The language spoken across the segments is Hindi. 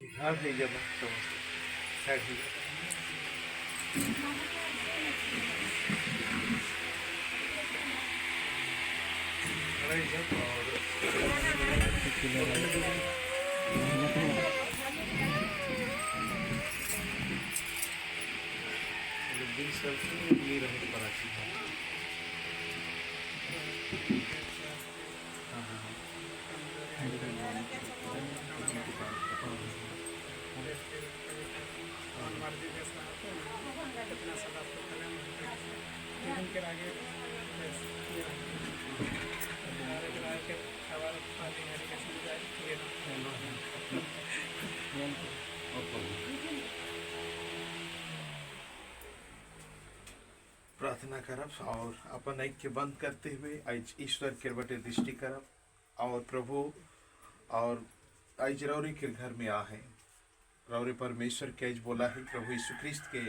हाँ नहीं जब समझते है ठीक है। अरे जब और दिन सब ये रहे कराची में। हाँ हाँ प्रार्थना करब और अपन ऐक्य बंद करते हुए आज ईश्वर के बटे दृष्टि करब और प्रभु और आज रौरी के घर में आ है रौरी परमेश्वर के आज बोला है प्रभु यीशु ख्रिस्त के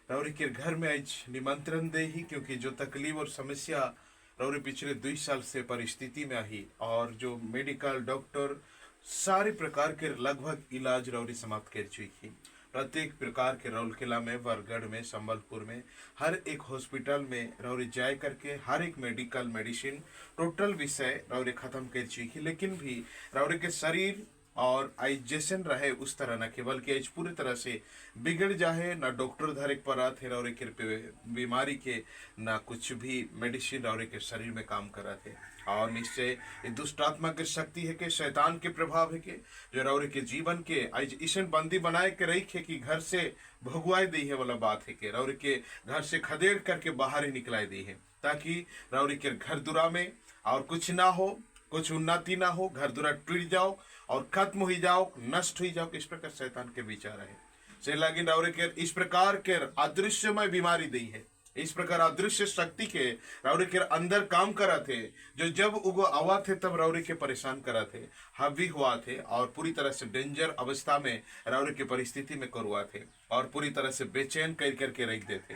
रौरी के घर में आज निमंत्रण दे ही क्योंकि जो तकलीफ और समस्या रौरी पिछले 2 साल से परिस्थिति में आई और जो मेडिकल डॉक्टर सारे प्रकार के लगभग इलाज रौरी समाप्त कर चुकी प्रत्येक प्रकार के रौलकिला में बरगढ़ में संबलपुर में हर एक हॉस्पिटल में रौरी जाए करके हर एक मेडिकल मेडिसिन टोटल विषय रौरी खत्म कर चुकी लेकिन भी रौरी के शरीर और आज जैसन रहे उस तरह न केवल कि आज पूरी तरह से बिगड़ जाए ना डॉक्टर धरे पड़ा थे रौरे के बीमारी के ना कुछ भी मेडिसिन रौरे के शरीर में काम करा थे और निश्चय ये दुष्ट आत्मा की शक्ति है कि शैतान के प्रभाव है कि जो रौरे के जीवन के आज ईशन बंदी बनाए के रही है कि घर से भगवाई दी है वाला बात है कि रौरे के घर से खदेड़ करके बाहर ही निकलाई दी है ताकि रौरे के घर दुरा में और कुछ ना हो कुछ उन्नति ना हो घर दुरा टूट जाओ और खत्म हो जाओ नष्ट हो जाओ इस प्रकार शैतान के विचार है से लगिन रौरे के इस प्रकार के अदृश्यमय बीमारी दी है इस प्रकार अदृश्य शक्ति के रौरे के अंदर काम करा थे जो जब उगो आवा थे तब रौरे के परेशान करा थे हावी हुआ थे और पूरी तरह से डेंजर अवस्था में रौरे के परिस्थिति में करवा थे और पूरी तरह से बेचैन कर करके रख देते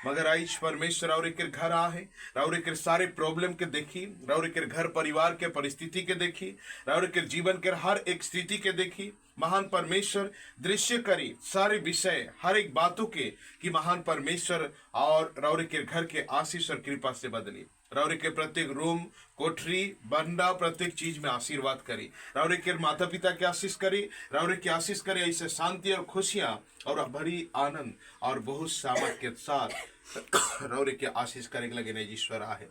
मगर आइश परमेश्वर रौरे के घर आ है रौरे के सारे प्रॉब्लम के देखी रौरे के घर परिवार के परिस्थिति के देखी रौरे के जीवन के हर एक स्थिति के देखी महान परमेश्वर दृश्य करी सारे विषय हर एक बातों के कि महान परमेश्वर और रौरे के घर के आशीष और कृपा से बदली रौरे के प्रत्येक रूम कोठरी बंडा प्रत्येक चीज में आशीर्वाद करी रौरे के माता पिता के आशीष करी रौरे की आशीष करी ऐसे शांति और खुशियां और भरी आनंद और बहुत सामर्थ के साथ रौरे के आशीष करेंगे लगे नहीं ईश्वर आहे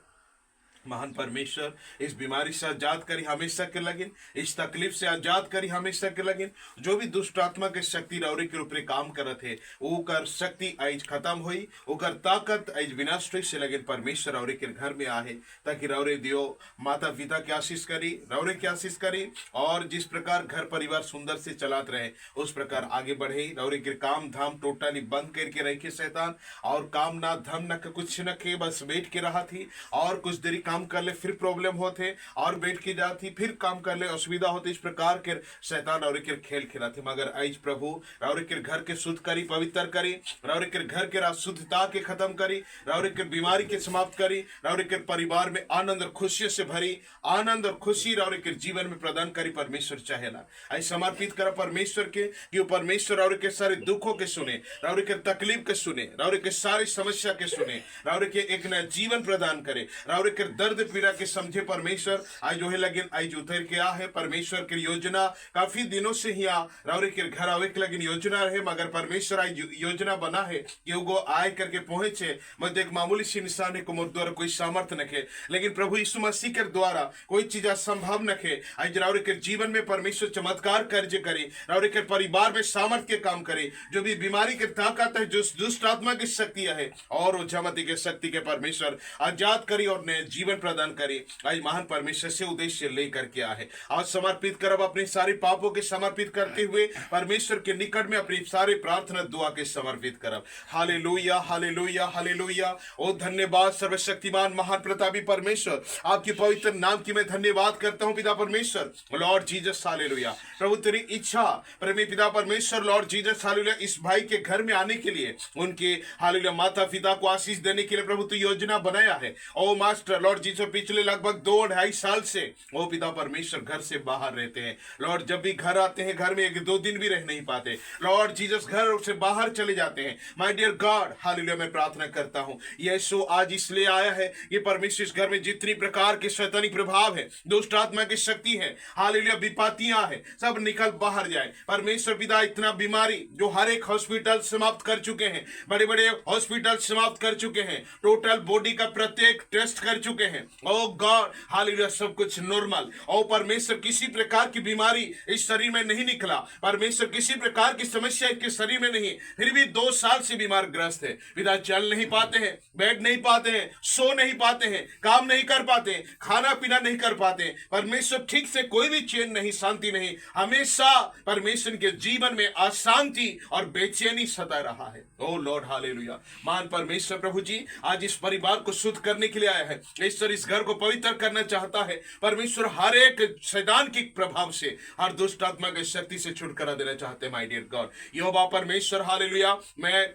महान परमेश्वर इस बीमारी से आजाद करी हमेशा के लगिन इस तकलीफ से आजाद करी हमेशा के लगिन जो भी दुष्ट आत्मा के शक्ति रौरे के ऊपर काम करत है वो कर शक्ति आज खत्म हुई वो कर ताकत आज विनाश से लगिन परमेश्वर रौरे के घर में आहे ताकि रौरे दियो माता पिता की आशीष करी रौरे की आशीष करी और जिस प्रकार घर परिवार सुंदर से चलात रहे उस प्रकार आगे बढ़े रौरे के काम धाम टोटली बंद करके रखे शैतान और काम ना धम न कुछ न के बस बैठ के रहा थी और कुछ देरी काम कर ले फिर प्रॉब्लम होते और बैठ के जाती फिर काम कर ले असुविधा होती इस प्रकार के शैतान रौरे के खेल खेला थे मगर आज प्रभु रौरे के घर के शुद्ध करी पवित्र करी रौरे के घर के अशुद्धता के खत्म करी रौरे के बीमारी के समाप्त करी रौरे के परिवार में आनंद और खुशी से भरी आनंद और खुशी रौरे के जीवन में प्रदान करी परमेश्वर चाहेला आज समर्पित करा परमेश्वर के कि वो परमेश्वर रौरे के सारे दुखों के सुने रौरे के तकलीफ के सुने रौरे के सारी समस्या के सुने रौरे के एक नया जीवन प्रदान करे रौरे के दर्द पीड़ा के समझे परमेश्वर आज जो है लगिन आज उतर के आ है परमेश्वर की योजना काफी दिनों से ही आ रौरे के घर आवे के लगिन योजना रहे मगर परमेश्वर आज योजना बना है कि वो आए करके पहुंचे मध्य एक मामूली सी इंसान को मोर द्वारा कोई सामर्थ्य नखे लेकिन प्रभु यीशु मसीह के द्वारा कोई चीज असंभव नखे आज रौरे के जीवन में परमेश्वर चमत्कार कार्य करे रौरे के परिवार में सामर्थ्य के काम करे जो भी बीमारी के ताकत है जो दुष्ट आत्मा की शक्ति है और वो जमती के शक्ति के परमेश्वर आजाद करी और नए जीवन प्रदान करे आज महान परमेश्वर से उद्देश्य लेकर के आए आज समर्पित करब अपने सारे पापों के समर्पित करते हुए परमेश्वर के निकट में अपनी सारे प्रार्थना दुआ के समर्पित करब हालेलुया हालेलुया हालेलुया ओ धन्यवाद सर्वशक्तिमान महान प्रतापी परमेश्वर आपके पवित्र नाम की मैं धन्यवाद करता हूं पिता परमेश्वर लॉर्ड जीसस हालेलुया प्रभु तेरी इच्छा प्रेमी पिता परमेश्वर लॉर्ड जीसस हालेलुया इस भाई के घर में आने के लिए उनके हालेलुया माता पिता को आशीष देने के लिए प्रभु तू योजना बनाया है ओ मास्टर लॉर्ड जी से पिछले लगभग 2-2.5 साल से वो पिता परमेश्वर घर से बाहर रहते हैं। लॉर्ड जब भी घर आते हैं, घर में 1-2 दिन भी रह नहीं पाते। लॉर्ड जीसस घर से बाहर चले जाते हैं। माय डियर गॉड, हालेलुया, मैं प्रार्थना करता हूं यीशु आज इसलिए आया है कि परमेश्वर इस घर में जितनी प्रकार के शैतानी प्रभाव है, दुष्ट आत्मा की शक्ति है, हालेलुया, विपत्तियां है, सब निकल बाहर जाए। परमेश्वर पिता इतना बीमारी जो हर एक हॉस्पिटल समाप्त कर चुके हैं, बड़े बड़े हॉस्पिटल समाप्त कर चुके हैं, टोटल बॉडी का प्रत्येक टेस्ट कर चुके हैं। ओ गॉड, हालेलुया, सब कुछ नॉर्मल। ओ परमेश्वर किसी प्रकार की बीमारी इस शरीर में नहीं निकला, परमेश्वर किसी प्रकार की समस्या इसके शरीर में नहीं, फिर भी 2 साल से बीमार ग्रस्त है। पिता चल नहीं पाते हैं, बैठ नहीं पाते हैं, सो नहीं पाते हैं, काम नहीं कर पाते, खाना पीना नहीं कर पाते। परमेश्वर ठीक से कोई भी चैन नहीं, शांति नहीं, हमेशा परमेश्वर के जीवन में अशांति और बेचैनी सता रहा है। ओ लॉर्ड, हालेलुया, महान परमेश्वर प्रभु जी आज इस परिवार को शुद्ध करने के लिए आया है। ईश्वर इस घर को पवित्र करना चाहता है। परमेश्वर हर एक शैतान के प्रभाव से, हर दुष्ट आत्मा की शक्ति से छुटकारा देना चाहते हैं। माय डियर गॉड, यहोवा परमेश्वर, हालेलुया, मैं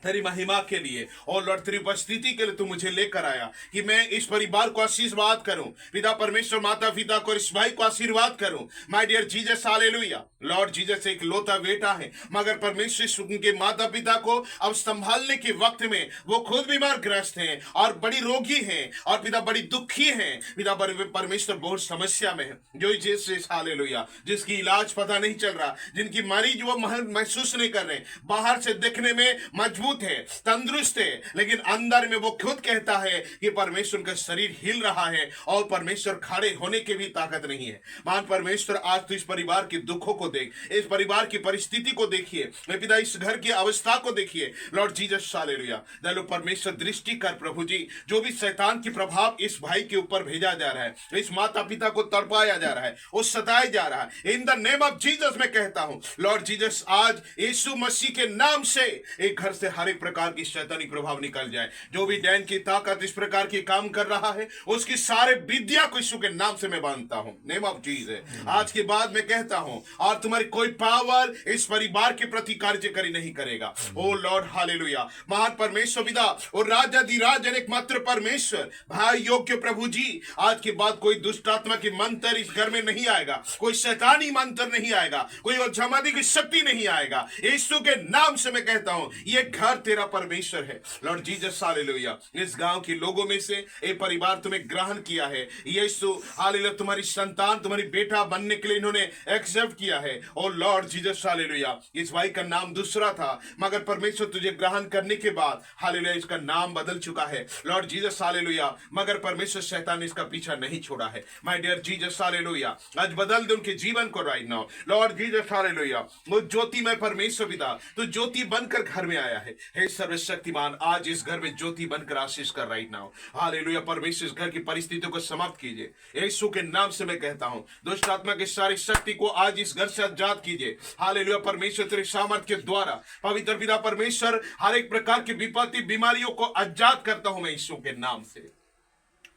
तेरी महिमा के लिए और लॉर्ड तेरी उपस्थिति के लिए तू मुझे लेकर आया कि मैं इस परिवार को आशीर्वाद करूं। पिता परमेश्वर, माता पिता को, इस भाई को आशीर्वाद करूं। My dear Jesus, hallelujah, Lord Jesus एक लौता बेटा है, मगर परमेश्वर उनके माता पिता को अब संभालने के वक्त में वो खुद बीमार ग्रस्त हैं और बड़ी रोगी हैं और पिता बड़ी दुखी हैं। पिता परमेश्वर बहुत समस्या में है, जो जीसस, हालेलुया, जिसकी इलाज पता नहीं चल रहा, जिनकी मरीज वो महसूस नहीं कर रहे, बाहर से देखने में मजबूत है, तंदुरुस्त है, लेकिन अंदर में वो खुद कहता है कि परमेश्वर का शरीर हिल रहा है और परमेश्वर खड़े होने की भी ताकत नहीं है। मान परमेश्वर, आज तो इस परिवार के दुखों को देख, इस परिवार की परिस्थिति को देखिए, मैं पिता इस घर की अवस्था को देखिए। लॉर्ड जीसस, हालेलुया, दयालु परमेश्वर, दृष्टि कर प्रभु जी। जो भी शैतान की प्रभाव इस भाई के ऊपर भेजा जा रहा है, इस माता पिता को तड़पाया जा रहा है, वो सताया जा रहा है, इन द नेम ऑफ जीसस मैं कहता हूं, लॉर्ड जीसस, आज यीशु मसीह के नाम से एक घर से हर एक प्रकार की शैतानी प्रभाव निकल जाए। जो भी डैन की ताकत इस प्रकार की काम कर रहा है, उसकी सारे विद्या को यीशु के नाम से मैं बांधता हूं, नेम ऑफ जीसस। आज के बाद मैं कहता हूं, और तुम्हारी कोई पावर इस परिवार के प्रति कार्यकारी नहीं करेगा। ओ लॉर्ड, हालेलुया, महान परमेश्वर पिता और राजाधिराज एकमात्र परमेश्वर, भाई योग्य प्रभु जी, आज के बाद कोई दुष्ट आत्मा की मंत्र इस घर में नहीं आएगा, कोई शैतानी मंत्र नहीं आएगा, कोई जमादी की शक्ति नहीं आएगा। यीशु के नाम से मैं कहता हूं, ये घर तेरा परमेश्वर है। लॉर्ड जीसस, हालेलुया, इस गांव के लोगों में से एक परिवार तुम्हें ग्रहण किया है। यीशु, हालेलुया, तुम्हारी संतान, तुम्हारी बेटा बनने के लिए इन्होंने एक्सेप्ट किया है। और लॉर्ड जीसस, हालेलुया, इस भाई का नाम दूसरा था, मगर परमेश्वर तुझे ग्रहण करने के बाद, हालेलुया, इसका नाम बदल चुका है। लॉर्ड जीसस, हालेलुया, मगर परमेश्वर शैतान ने इसका पीछा नहीं छोड़ा है। माय डियर जीसस, हालेलुया, आज बदल दे उनके जीवन को right now. Lord Jesus, hallelujah, वो ज्योति में परमेश्वर पिता, तो ज्योति बनकर घर में आया है। हे सर्वशक्तिमान, आज इस घर में ज्योति बनकर आशीष कर राइट नाउ। हालेलुया, परमेश्वर इस घर की परिस्थितियों को समाप्त कीजिए। यीशु के नाम से मैं कहता हूं, दुष्ट आत्मा की सारी शक्ति को आज इस घर से आजाद कीजिए। हालेलुया, परमेश्वर तेरे सामर्थ्य के द्वारा, पवित्र पिता परमेश्वर, हर एक प्रकार की विपत्ति, बीमारियों को आजाद करता हूं मैं यीशु के नाम से।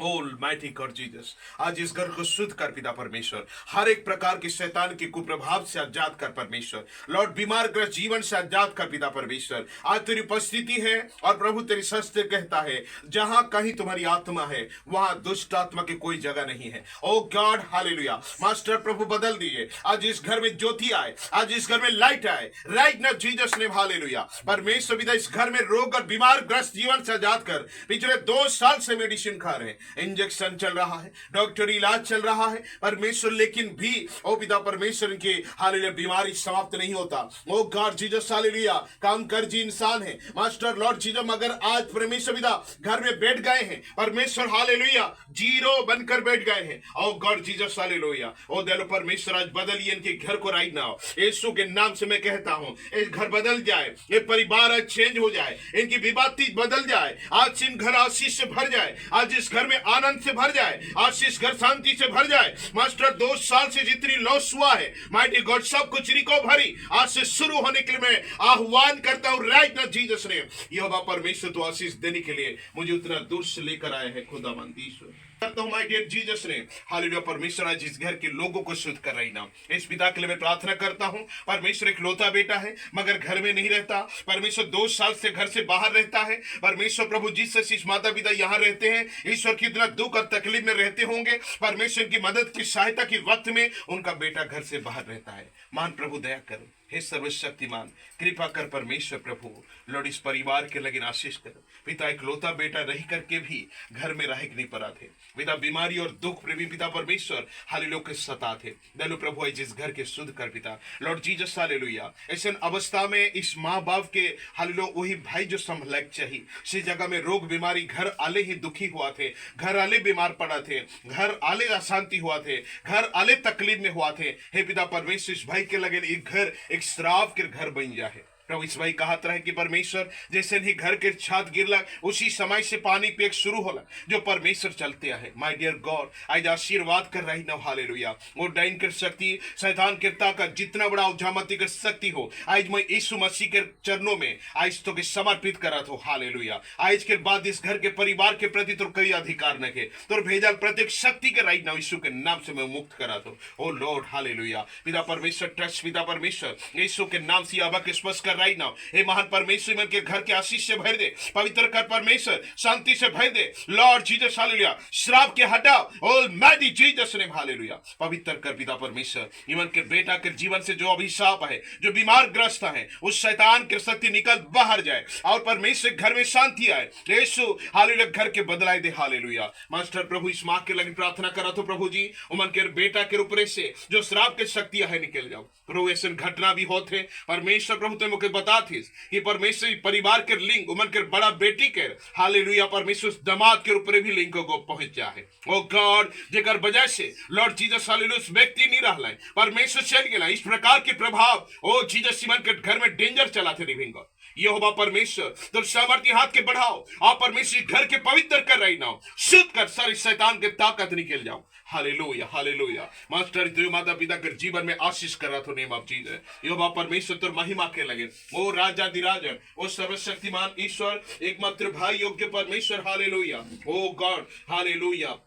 Almighty God Jesus, आज इस घर को शुद्ध कर पिता परमेश्वर, हर एक प्रकार के शैतान के कुप्रभाव से आजाद कर परमेश्वर। लॉर्ड बीमार ग्रस्त जीवन से आजाद कर पिता परमेश्वर। आज तेरी उपस्थिति है और प्रभु तेरी शस्त्र कहता है, जहां कहीं तुम्हारी आत्मा है वहां दुष्ट आत्मा की कोई जगह नहीं है। ओ गॉड, हालेलुया, मास्टर प्रभु बदल दिए, आज इस घर में ज्योति आए, आज इस घर में लाइट आए right now Jesus name, hallelujah. परमेश्वर पिता इस घर में रोग और बीमार ग्रस्त जीवन से आजाद कर। पिछले 2 साल से मेडिसिन खा रहे हैं, इंजेक्शन चल रहा है, डॉक्टरी इलाज चल रहा है परमेश्वर, लेकिन भी ओ पिता परमेश्वर के, हालेलुया, बीमारी समाप्त नहीं होता। ओ गॉड जीसस, हालेलुया, काम कर जी इंसान है मास्टर, लॉर्ड जीसस, मगर आज परमेश्वर पिता घर में बैठ गए हैं परमेश्वर, हालेलुया, जीरो बनकर बैठ गए हैं। ओ गॉड जीसस, हालेलुया, ओ दयालु परमेश्वर, आज बदलिए इनके घर को राइट नाउ। यीशु के नाम से मैं कहता हूं, इस घर बदल जाए, ये परिवार आज चेंज हो जाए, इनकी विपत्ति बदल जाए, आज इन घर आशीष से भर जाए, आज इस घर में आनंद से भर जाए, आज इस घर शांति से भर जाए। मास्टर 2 साल से जितनी लॉस हुआ है, माइटी गॉड, सब कुछ रिकवरी आज से शुरू होने के लिए मैं आह्वान करता हूं राइट नाउ जीसस ने। यहोवा परमेश्वर तो आशीष देने के लिए मुझे उतना दूर से लेकर आया है खुदावंद ईश्वर। करता हूं माय डियर जीसस ने। हालेलुया। परमेश्वर आज इस घर के लोगों को शुद्ध कर रही ना। इस पिता के लिए मैं प्रार्थना करता हूं। परमेश्वर इकलौता बेटा है मगर घर में नहीं रहता। परमेश्वर 2 साल से घर से बाहर रहता है। परमेश्वर प्रभु जीसस इस माता पिता यहाँ रहते हैं। ईश्वर कितना दुख और तकलीफ में रहते होंगे। परमेश्वर की मदद की सहायता के वक्त में उनका बेटा घर से बाहर रहता है। मान प्रभु दया कर, हे सर्वशक्तिमान कृपा कर परमेश्वर प्रभु। लॉर्ड इस परिवार के लगे आशीष कर। पिता इकलौता बेटा रह करके भी घर में रह नहीं पड़ा थे। पिता बीमारी और दुख प्रेमी पिता परमेश्वर हालेलुया के सता थे। दयालु प्रभु आज इस घर के शुद्ध कर पिता लॉर्ड जीसस हालेलुया। ऐसे अवस्था में इस माँ बाप के हालेलुया वही भाई जो संभलक चाहिए सी जगह में रोग बीमारी घर आले ही दुखी हुआ थे, घर आले बीमार पड़ा थे, घर आले अशांति हुआ थे, घर आले तकलीफ में हुआ थे। हे पिता परमेश्वर इस भाई के लगे एक घर एक श्राप के घर बन जाए। प्रभु इस भाई कहत रहे कि परमेश्वर जैसे ही घर के छत गिरला उसी समय से पानी पेक शुरू होला जो परमेश्वर चलते है। माय डियर गॉड आज आशीर्वाद कर रही ना हालेलुया। वो डाइन कर शक्ति शैतान की ताकत जितना बड़ा उजामती कर सकती हो आज मैं यीशु मसीह के चरणों में आज तो के समर्पित करा तो हालेलुया। आज के बाद इस घर के परिवार के प्रति तो कोई अधिकार न के तो भेजल प्रत्येक शक्ति के राइट ना यीशु के नाम से मैं मुक्त करा तो ओ लॉर्ड हालेलुया। पिता परमेश्वर ट्रस्ट पिता परमेश्वर यीशु के नाम से आबा के स्पर्श कर राइट नाउ। हे महान परमेश्वर मन के घर के आशीष से भर दे, पवित्र कर परमेश्वर, शांति से भर दे लॉर्ड जीसस हालेलुया। श्राप के हटाओ ऑलमाइटी जीसस नेम हालेलुया। पवित्र कर पिता परमेश्वर इमन के बेटा के जीवन से जो अभिशाप है जो बीमार ग्रस्त है उस शैतान की शक्ति निकल बाहर जाए और परमेश्वर घर में शांति आए। यीशु हालेलुया घर के बदलाए दे हालेलुया। मास्टर प्रभु इस मां के लगे प्रार्थना करा तो प्रभु जी उमन के बेटा के ऊपर से जो श्राप के शक्तियां है निकल जाओ प्रभु। ऐसे घटना भी होते परमेश्वर प्रभु तुम मुझे बता थी कि परमेश्वर परिवार के लिंग उमन के बड़ा बेटी के हालेलुया परमेश्वर दमाद के ऊपर भी लिंग को पहुंच जाए। ओ गॉड जेकर वजह से लॉर्ड जीसस हालेलुया व्यक्ति नहीं रहा परमेश्वर चल गया। इस प्रकार के प्रभाव ओ जीसस सिमन के घर में डेंजर चला थे रिविंग यहोवा परमेश्वर तो सामर्थ्य हाथ के बढ़ाओ और परमेश्वर घर के पवित्र कर रही ना शुद्ध कर सारी शैतान के ताकत निकल जाओ हालेलुया हालेलुया। मास्टर देव माता पिता के जीवन में आशीष कर रहा तो नेम ऑफ जीसस यहोवा परमेश्वर तो महिमा के लगे ओ राजा दिराजन ओ सर्वशक्तिमान ईश्वर एकमात्र भाई योग्य परमेश्वर हालेलुया। ओ गॉड हालेलुया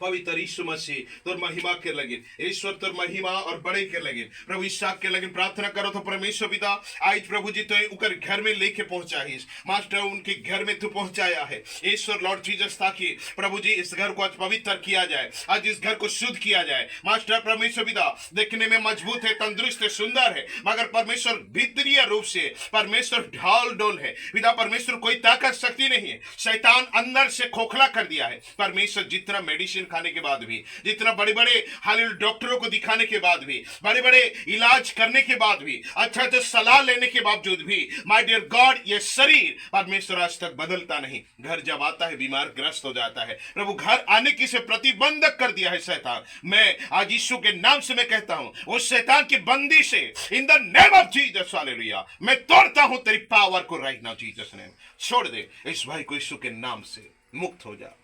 पवित्र यीशु मसीह तोर महिमा के लगे ईश्वर तोर महिमा और बड़े के लगे प्रभु इसहाक के लगे प्रार्थना करो तो परमेश्वर पिता आज प्रभु जी तो उनके घर में लेके पहुंचाइस मास्टर उनके घर में तू पहुंचाया है ईश्वर लॉर्ड जीसस ताकि प्रभु जी इस घर को आज पवित्र किया जाए आज इस घर को शुद्ध किया जाए। मास्टर परमेश्वर पिता देखने में मजबूत है तंदुरुस्त है सुंदर है मगर परमेश्वर भीतरीय रूप से परमेश्वर ढाल डोल है पिता परमेश्वर कोई ताकत शक्ति नहीं है। शैतान अंदर से खोखला कर दिया है परमेश्वर। जितना मेडिसिन खाने के बाद भी जितना बड़े बड़े हालेलुया डॉक्टरों को दिखाने के बाद भी बड़े बड़े इलाज करने के बाद भी अच्छा तो सलाह लेने के बावजूद भी माय डियर गॉड ये शरीर परमेश्वर आज तक बदलता नहीं। घर जब आता है बीमार ग्रस्त हो जाता है प्रभु घर आने की से प्रतिबंधक कर दिया है शैतान। मैं आज यीशु के नाम से मैं कहता हूं उस शैतान की बंदी से in the name of Jesus hallelujah मैं तोड़ता हूं तेरी पावर को राइट नाउ जीसस ने छोड़ दे इस भाई को यीशु के नाम से मुक्त हो जा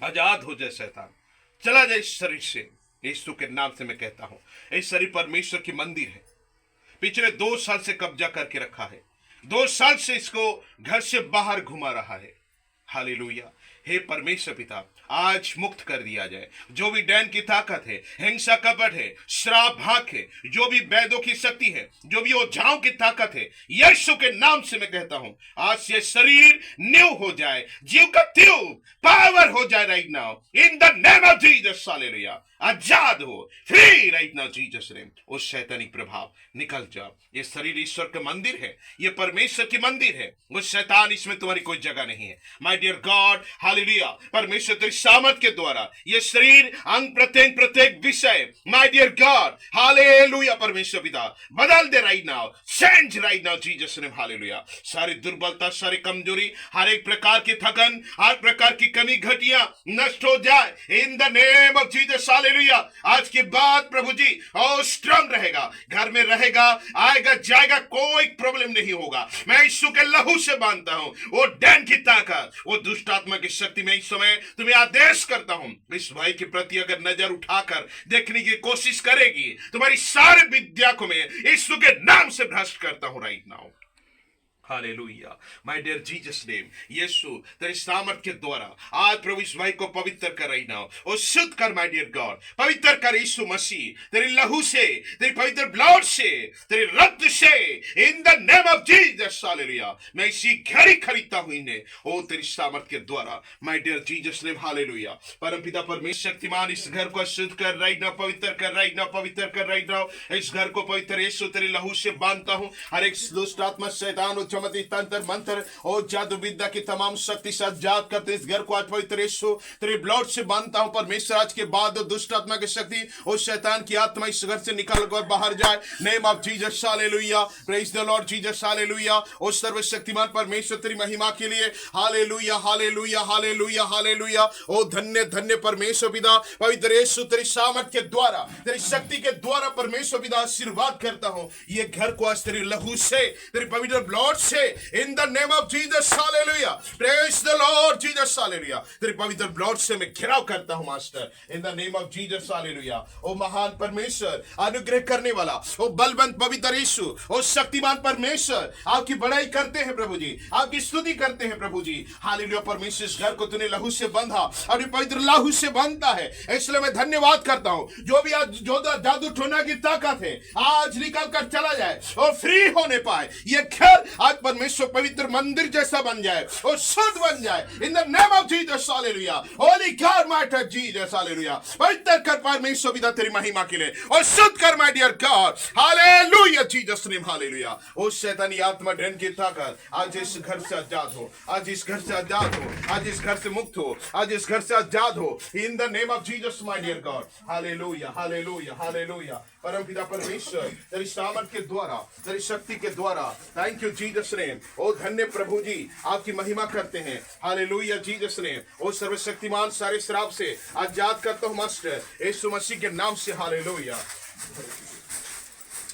आजाद हो जाए शैतान चला जाए इस शरीर से यीशु के नाम से मैं कहता हूं। इस शरीर परमेश्वर की मंदिर है पिछले 2 साल से कब्जा करके रखा है 2 साल से इसको घर से बाहर घुमा रहा है हालेलुया। हे परमेश्वर पिता आज मुक्त कर दिया जाए जो भी डैन की ताकत है हिंसा कपट है श्राप भाग है जो भी वैदों की शक्ति है जो भी ओझाओं की ताकत है यीशु के नाम से मैं कहता हूं आज ये शरीर न्यू हो जाए जीव का ट्यूब पावर हो जाए right now in the name of Jesus hallelujah. आजाद हो free right now Jesus name. उस शैतानिक प्रभाव निकल जाओ। ये शरीर ईश्वर का मंदिर है ये परमेश्वर की मंदिर है उस शैतान इसमें तुम्हारी कोई जगह नहीं है। माय डियर गॉड हालेलुया परमेश्वर तेरी सामर्थ के द्वारा ये शरीर अंग प्रत्येक विषय माय डियर गॉड हालेलुया परमेश्वर पिता बदल दे right now change right now Jesus name hallelujah. सारी दुर्बलता सारी कमजोरी हर एक प्रकार की थकन हर प्रकार की कमी घटिया नष्ट हो जाए in the name of Jesus hallelujah. आज के बाद प्रभु जी और स्ट्रांग रहेगा घर में रहेगा आएगा जाएगा कोई प्रॉब्लम नहीं होगा। मैं यीशु के लहू से बांधता हूं वो डैन की ताकत वो दुष्ट आत्मा की शक्ति में इस समय तुम्हें आदेश करता हूं इस भाई के प्रति अगर नजर उठाकर देखने की कोशिश करेगी तुम्हारी सारे विद्या को मैं यीशु के नाम से भ्रष्ट करता हूं right now hallelujah. My dear Jesus name, Yeshu तेरे सामर्थ के द्वारा आज प्रभु इस भाई को पवित्र कर रही ना और शुद्ध कर माय डियर गॉड, पवित्र कर यीशु मसीह, तेरे लहू से, तेरे पवित्र ब्लड से, तेरे रक्त से, in the name of Jesus. Hallelujah. मैं इसी घड़ी खरीदता हूं इन्हें ओ तेरी सामर्थ के द्वारा my dear Jesus name. Hallelujah. परमपिता परमेश्वर शक्तिमान इस घर को शुद्ध कर रही ना, पवित्र कर रही ना, पवित्र कर रही ना। इस घर को पवित्र यीशु तेरे लहू से बांधता हूं। हर एक दुष्ट आत्मा, शैतान, चमत्कारी, तंत्र मंत्र और जादू विद्या की तमाम शक्ति से आजाद करते इस घर को आज पवित्र यीशु तेरे ब्लड से बांधता हूं। परमेश्वर आज के बाद दुष्ट आत्मा की शक्ति और शैतान की आत्मा इस घर से निकल कर बाहर जाए। Name of Jesus. Hallelujah. Praise the Lord Jesus. Hallelujah. और सर्वशक्तिमान परमेश्वर तेरी महिमा के लिए हालेलुया, हालेलुया, हालेलुया, हालेलुया। ओ धन्य धन्य परमेश्वर पिता, पवित्र यीशु तेरी सामर्थ के द्वारा, तेरी शक्ति के द्वारा परमेश्वर पिता आशीर्वाद करता हूं ये घर को आज तेरी लहू से, तेरी पवित्र ब्लड से, in the name of Jesus. Hallelujah. Praise the Lord Jesus. Hallelujah. तेरे पवित्र ब्लड से मैं घिराव करता हूं master, in the name of Jesus. Hallelujah. ओ महान परमेश्वर, अनुग्रह करने वाला, ओ बलवंत पवित्र यीशु, ओ शक्तिमान परमेश्वर, आपकी बड़ाई करते हैं प्रभु जी, आपकी स्तुति करते हैं प्रभु जी। हालेलुया। परमेश्वर इस घर को तूने लहू से बांधा और पवित्र लहू से बांधता है, इसलिए मैं धन्यवाद करता हूं। जो भी आज जो जादू टोना की ताकत है आज निकल कर चला जाए और फ्री होने पाए। ये घर आज परमेश्वर पवित्र मंदिर जैसा बन जाए और शुद्ध बन जाए in the name of Jesus. Hallelujah. Holi God my Jesus. Hallelujah. पवित्र कर परमेश्वर पिता तेरी महिमा के लिए और शुद्ध कर my dear God. Hallelujah Jesus name. Hallelujah. ओ शैतानी आत्मा डर की ताकत आज इस घर से आजाद हो, आज इस घर से आजाद हो, आज इस घर से मुक्त हो, आज इस घर से आजाद हो in the name of Jesus my dear God. Hallelujah, hallelujah, hallelujah. परम पिता परमेश्वर तेरी सामर्थ के द्वारा, तेरी शक्ति के द्वारा, थैंक यू जीसस नेम। ओ धन्य प्रभु जी, आपकी महिमा करते हैं। Hallelujah Jesus name. ओ सर्वशक्तिमान सारे श्राप से आजाद करता हूं मास्टर यीशु मसीह के नाम से। Hallelujah.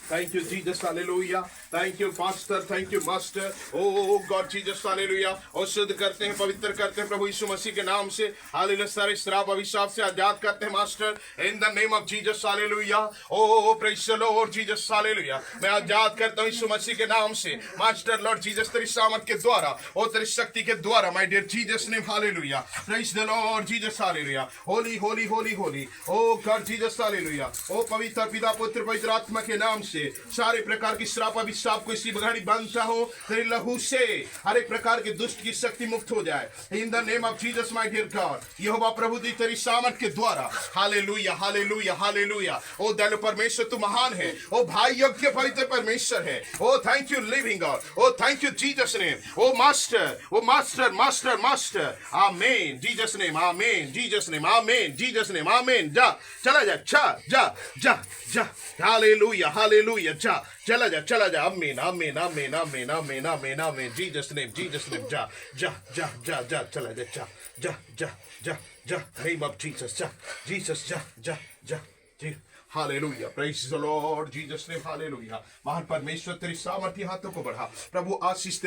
Thank you, Jesus. Hallelujah. Thank you, Pastor. Thank you, Master. Oh, God, Jesus. Hallelujah. और शुद्ध करते हैं, पवित्र करते हैं प्रभु यीशु मसीह के नाम से। हालेलुया। सारे श्राप अभिशाप से आजाद करते हैं master in the name of Jesus. Hallelujah. Oh praise the Lord Jesus. Hallelujah. मैं आजाद करता हूं यीशु मसीह के नाम से मास्टर लॉर्ड जीसस तेरी सामर्थ के द्वारा और तेरी शक्ति के द्वारा my dear Jesus name. Hallelujah. Praise the Lord Jesus. Hallelujah. Holy holy holy holy. ओ गॉड जीसस। हालेलुया। ओ पवित्र पिता पुत्र पवित्र आत्मा के नाम से सारे प्रकार की श्राप अभिशाप को इसी घड़ी बांधता हूं तेरे लहू से। हर एक प्रकार के दुष्ट की शक्ति मुक्त हो जाए in the name of Jesus my dear God. यहोवा प्रभु दी तेरी सामर्थ के द्वारा। Hallelujah, hallelujah, hallelujah. ओ दयालु परमेश्वर तू महान है, ओ भाई योग्य पवित्र परमेश्वर है। ओ थैंक यू लिविंग गॉड, ओ थैंक यू जीसस नेम। ओ मास्टर, ओ master, master, master. Amen Jesus name, amen Jesus name, amen Jesus name, amen. जा, चला जा, जा जा जा। Hallelujah, hallelujah. जा, चला जा, चला जा। आमीन, आमीन, आमीन, आमीन, आमीन, आमीन, आमीन। Jesus name, Jesus name. जा जा जा जा जा, चला जा, जा जा जा जा जा। Name of Jesus. जा जीसस, जा जा जा जी। Hallelujah. Praise the Lord Jesus name. Hallelujah. महान परमेश्वर तेरी सामर्थ्य हाथों को बढ़ा प्रभु, आशीष